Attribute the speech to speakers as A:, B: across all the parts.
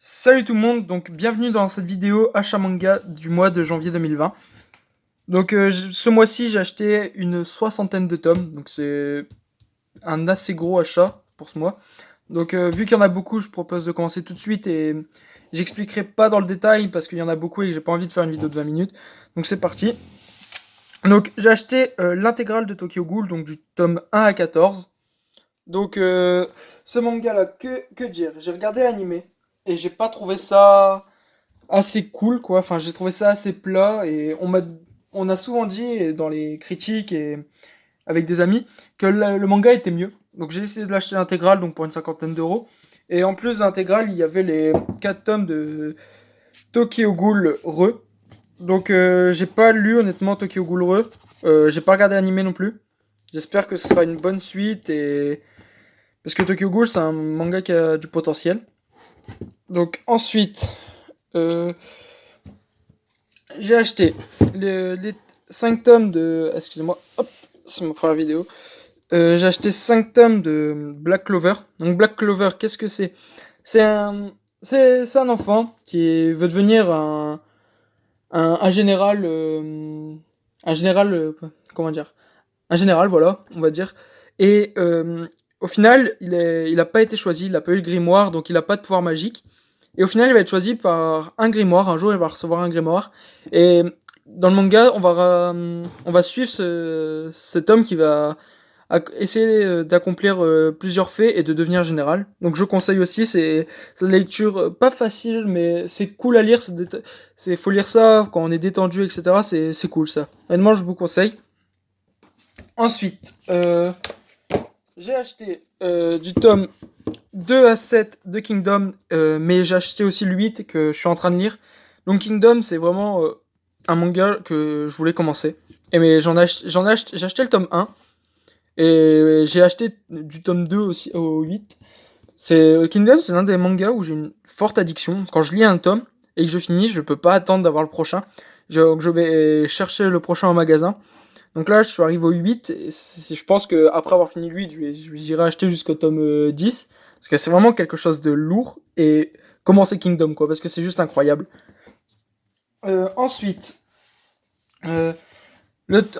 A: Salut tout le monde, donc bienvenue dans cette vidéo achat manga du mois de janvier 2020. Donc ce mois-ci j'ai acheté une soixantaine de tomes, donc c'est un assez gros achat pour ce mois. Donc vu qu'il y en a beaucoup, je propose de commencer tout de suite et j'expliquerai pas dans le détail parce qu'il y en a beaucoup et que j'ai pas envie de faire une vidéo de 20 minutes. Donc c'est parti. Donc j'ai acheté l'intégrale de Tokyo Ghoul, donc du tome 1 à 14. Donc, ce manga-là, que dire? J'ai regardé l'animé et j'ai pas trouvé ça assez cool, quoi. Enfin, j'ai trouvé ça assez plat et on a souvent dit dans les critiques et avec des amis que le manga était mieux. Donc, j'ai essayé de l'acheter l'intégrale, donc pour une cinquantaine d'euros. Et en plus de l'intégrale, il y avait les 4 tomes de Tokyo Ghoul Re. Donc, j'ai pas lu honnêtement Tokyo Ghoul Re. J'ai pas regardé l'animé non plus. J'espère que ce sera une bonne suite et parce que Tokyo Ghoul, c'est un manga qui a du potentiel. Donc ensuite, euh, j'ai acheté les 5 tomes de... Excusez-moi, hop, c'est ma première vidéo. J'ai acheté 5 tomes de Black Clover. Donc Black Clover, qu'est-ce que c'est? C'est un... c'est un enfant qui veut devenir un général... un général... comment dire? Un général, voilà, on va dire. Et au final, il a pas été choisi, il a pas eu le grimoire, donc il a pas de pouvoir magique. Et au final, il va être choisi par un grimoire. Un jour, il va recevoir un grimoire. Et dans le manga, on va suivre cet homme qui va essayer d'accomplir plusieurs faits et de devenir général. Donc je conseille aussi, c'est une lecture pas facile, mais c'est cool à lire. Faut lire ça quand on est détendu, etc. C'est cool ça. Honnêtement, je vous conseille. Ensuite, j'ai acheté du tome 2 à 7 de Kingdom, mais j'ai acheté aussi le 8 que je suis en train de lire. Donc Kingdom, c'est vraiment un manga que je voulais commencer. Et mais j'ai acheté le tome 1 et j'ai acheté du tome 2 aussi au 8. Kingdom, c'est l'un des mangas où j'ai une forte addiction. Quand je lis un tome et que je finis, je peux pas attendre d'avoir le prochain. Je vais chercher le prochain au magasin. Donc là, je suis arrivé au 8. Et je pense qu'aprದ್ರೆ avoir fini le 8, j'irai acheter jusqu'au tome 10. Parce que c'est vraiment quelque chose de lourd. Et commencer Kingdom, quoi. Parce que c'est juste incroyable. Ensuite, euh,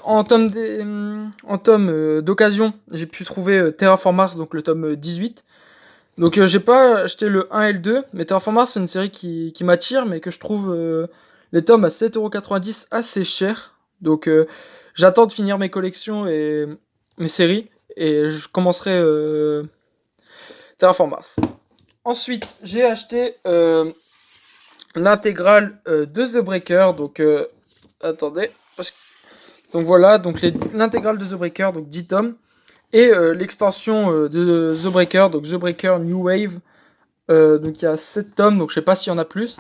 A: en tome d'occasion, j'ai pu trouver Terraform Mars, donc le tome 18. Donc j'ai pas acheté le 1 et le 2. Mais Terraform Mars, c'est une série qui m'attire, mais que je trouve les tomes à 7,90€ assez cher. Donc j'attends de finir mes collections et mes séries. Et je commencerai Terraform Mars. Ensuite, j'ai acheté l'intégrale de The Breaker. Donc, attendez. Donc voilà, donc l'intégrale de The Breaker, donc 10 tomes. Et l'extension de The Breaker, donc The Breaker New Wave. Donc il y a 7 tomes, donc je sais pas s'il y en a plus.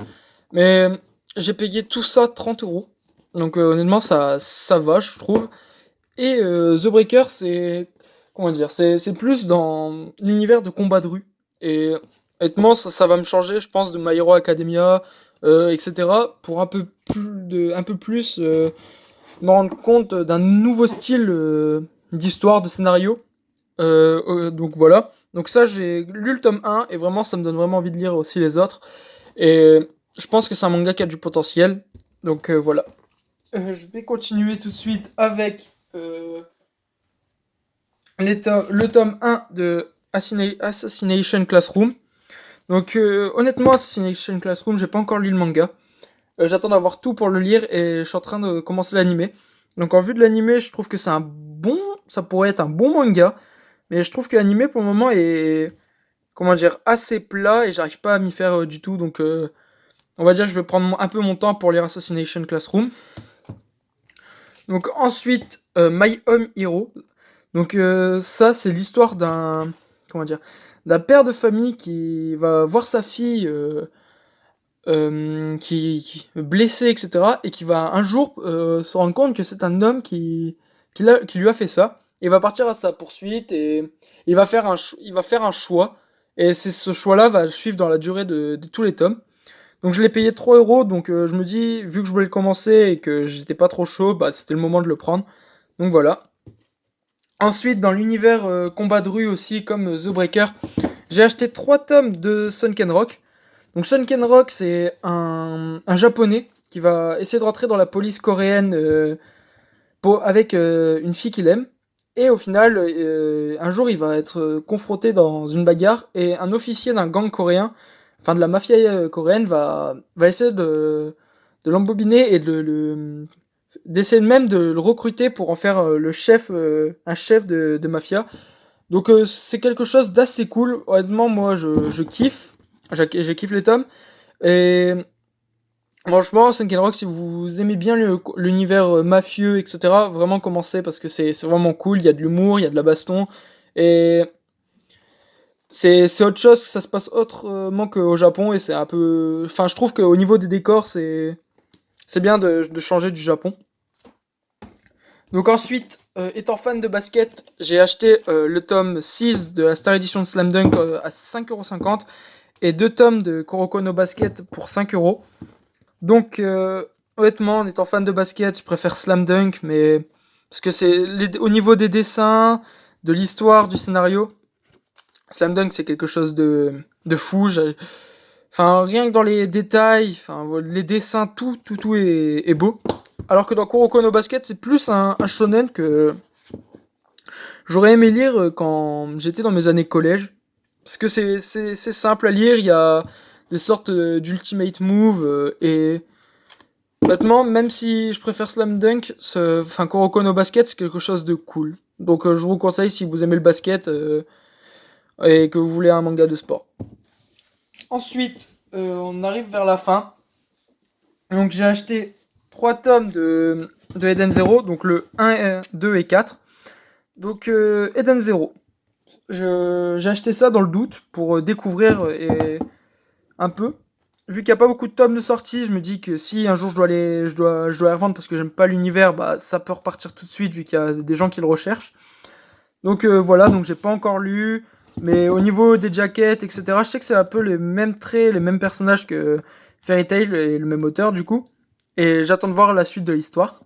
A: Mais j'ai payé tout ça 30€. Donc honnêtement, ça va, je trouve. Et The Breaker, c'est. Comment dire? C'est plus dans l'univers de combat de rue. Et honnêtement, ça va me changer, je pense, de My Hero Academia, etc. Pour un peu plus me rendre compte d'un nouveau style d'histoire, de scénario. Donc voilà. Donc ça, j'ai lu le tome 1 et vraiment, ça me donne vraiment envie de lire aussi les autres. Et je pense que c'est un manga qui a du potentiel. Donc voilà. Je vais continuer tout de suite avec le tome 1 de Assassination Classroom. Donc honnêtement, Assassination Classroom, j'ai pas encore lu le manga. J'attends d'avoir tout pour le lire et je suis en train de commencer l'animé. Donc en vue de l'animé, je trouve que ça pourrait être un bon manga. Mais je trouve que l'animé pour le moment est, comment dire, assez plat et j'arrive pas à m'y faire du tout. Donc on va dire que je vais prendre un peu mon temps pour lire Assassination Classroom. Donc ensuite, My Home Hero. Donc ça, c'est l'histoire d'un, comment dire, d'un père de famille qui va voir sa fille qui est blessée, etc. Et qui va un jour se rendre compte que c'est un homme qui lui a fait ça. Il va partir à sa poursuite et il va faire un choix. Et ce choix-là va le suivre dans la durée de tous les tomes. Donc je l'ai payé 3€, donc je me dis, vu que je voulais le commencer et que j'étais pas trop chaud, bah c'était le moment de le prendre. Donc voilà. Ensuite, dans l'univers combat de rue aussi, comme The Breaker, j'ai acheté 3 tomes de Sunken Rock. Donc Sun Kenrock, c'est un japonais qui va essayer de rentrer dans la police coréenne avec une fille qu'il aime. Et au final, un jour, il va être confronté dans une bagarre et un officier d'un gang coréen, enfin de la mafia coréenne, va essayer de l'embobiner et d'essayer même de le recruter pour en faire le chef, un chef de mafia. Donc c'est quelque chose d'assez cool. Honnêtement, moi, je kiffe. Je kiffe les tomes. Et franchement, Sunken Rock, si vous aimez bien l'univers mafieux, etc., vraiment commencez parce que c'est vraiment cool. Il y a de l'humour, il y a de la baston. Et c'est autre chose, ça se passe autrement qu'au Japon. Et c'est un peu. Enfin, je trouve qu'au niveau des décors, c'est bien de changer du Japon. Donc ensuite, étant fan de basket, j'ai acheté le tome 6 de la Star Edition de Slam Dunk à 5,50€ et 2 tomes de Kuroko no Basket pour 5€. Donc honnêtement, en étant fan de basket, je préfère Slam Dunk, mais parce que au niveau des dessins, de l'histoire, du scénario, Slam Dunk c'est quelque chose de fou. Enfin, rien que dans les détails, enfin, les dessins, tout est beau. Alors que dans Kuroko no Basket, c'est plus un shonen que j'aurais aimé lire quand j'étais dans mes années collège. Parce que c'est simple à lire, il y a des sortes d'ultimate moves, et honnêtement, même si je préfère Slam Dunk, enfin Kuroko no Basket, c'est quelque chose de cool. Donc je vous conseille si vous aimez le basket et que vous voulez un manga de sport. Ensuite, on arrive vers la fin. Donc j'ai acheté 3 tomes de Eden Zero, donc le 1, 2 et 4. Donc Eden Zero. J'ai acheté ça dans le doute pour découvrir un peu. Vu qu'il n'y a pas beaucoup de tomes de sortie, je me dis que si un jour je dois les revendre parce que j'aime pas l'univers, bah ça peut repartir tout de suite vu qu'il y a des gens qui le recherchent. Donc voilà, donc j'ai pas encore lu. Mais au niveau des jackets, etc., je sais que c'est un peu les mêmes traits, les mêmes personnages que Fairy Tail et le même auteur du coup. Et j'attends de voir la suite de l'histoire.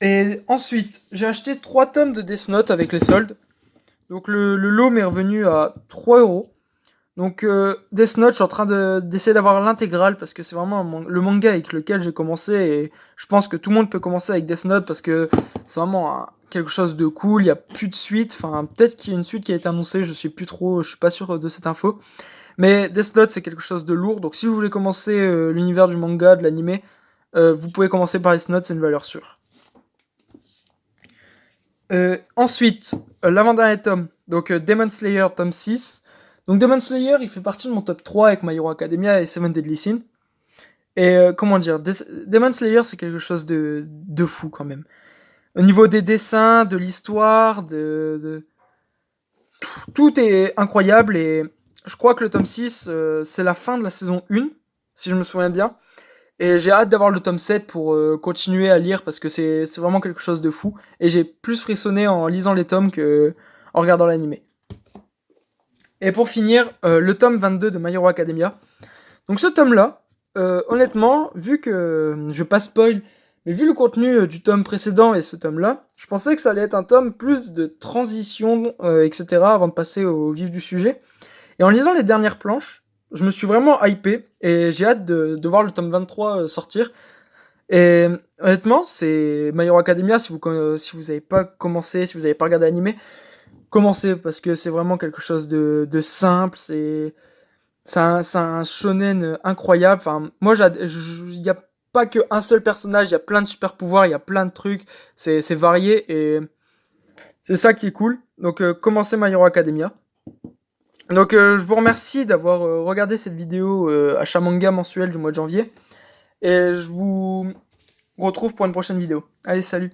A: Et ensuite, j'ai acheté 3 tomes de Death Note avec les soldes. Donc le lot m'est revenu à 3€. Donc Death Note, je suis en train d'essayer d'avoir l'intégrale parce que c'est vraiment le manga avec lequel j'ai commencé et je pense que tout le monde peut commencer avec Death Note parce que c'est vraiment quelque chose de cool, il n'y a plus de suite, enfin peut-être qu'il y a une suite qui a été annoncée, je suis pas sûr de cette info. Mais Death Note c'est quelque chose de lourd, donc si vous voulez commencer l'univers du manga, de l'anime, vous pouvez commencer par Death Note, c'est une valeur sûre. Ensuite, l'avant-dernier tome, donc Demon Slayer tome 6. Donc Demon Slayer, il fait partie de mon top 3 avec My Hero Academia et Seven Deadly Sins. Et comment dire, Demon Slayer, c'est quelque chose de fou quand même. Au niveau des dessins, de l'histoire, tout est incroyable et je crois que le tome 6, c'est la fin de la saison 1, si je me souviens bien. Et j'ai hâte d'avoir le tome 7 pour continuer à lire parce que c'est vraiment quelque chose de fou. Et j'ai plus frissonné en lisant les tomes que en regardant l'anime. Et pour finir, le tome 22 de My Hero Academia. Donc ce tome-là, honnêtement, vu que je vais pas spoil, mais vu le contenu du tome précédent et ce tome-là, je pensais que ça allait être un tome plus de transition, etc. avant de passer au vif du sujet. Et en lisant les dernières planches, je me suis vraiment hypé et j'ai hâte de voir le tome 23 sortir. Et honnêtement, c'est My Hero Academia, si vous avez pas commencé, si vous avez pas regardé l'anime, commencez parce que c'est vraiment quelque chose de simple, c'est un shonen incroyable. Enfin, moi, il n'y a pas qu'un seul personnage, il y a plein de super pouvoirs, il y a plein de trucs, c'est varié et c'est ça qui est cool. Donc, commencez My Hero Academia. Donc, je vous remercie d'avoir regardé cette vidéo achat manga mensuel du mois de janvier et je vous retrouve pour une prochaine vidéo. Allez, salut!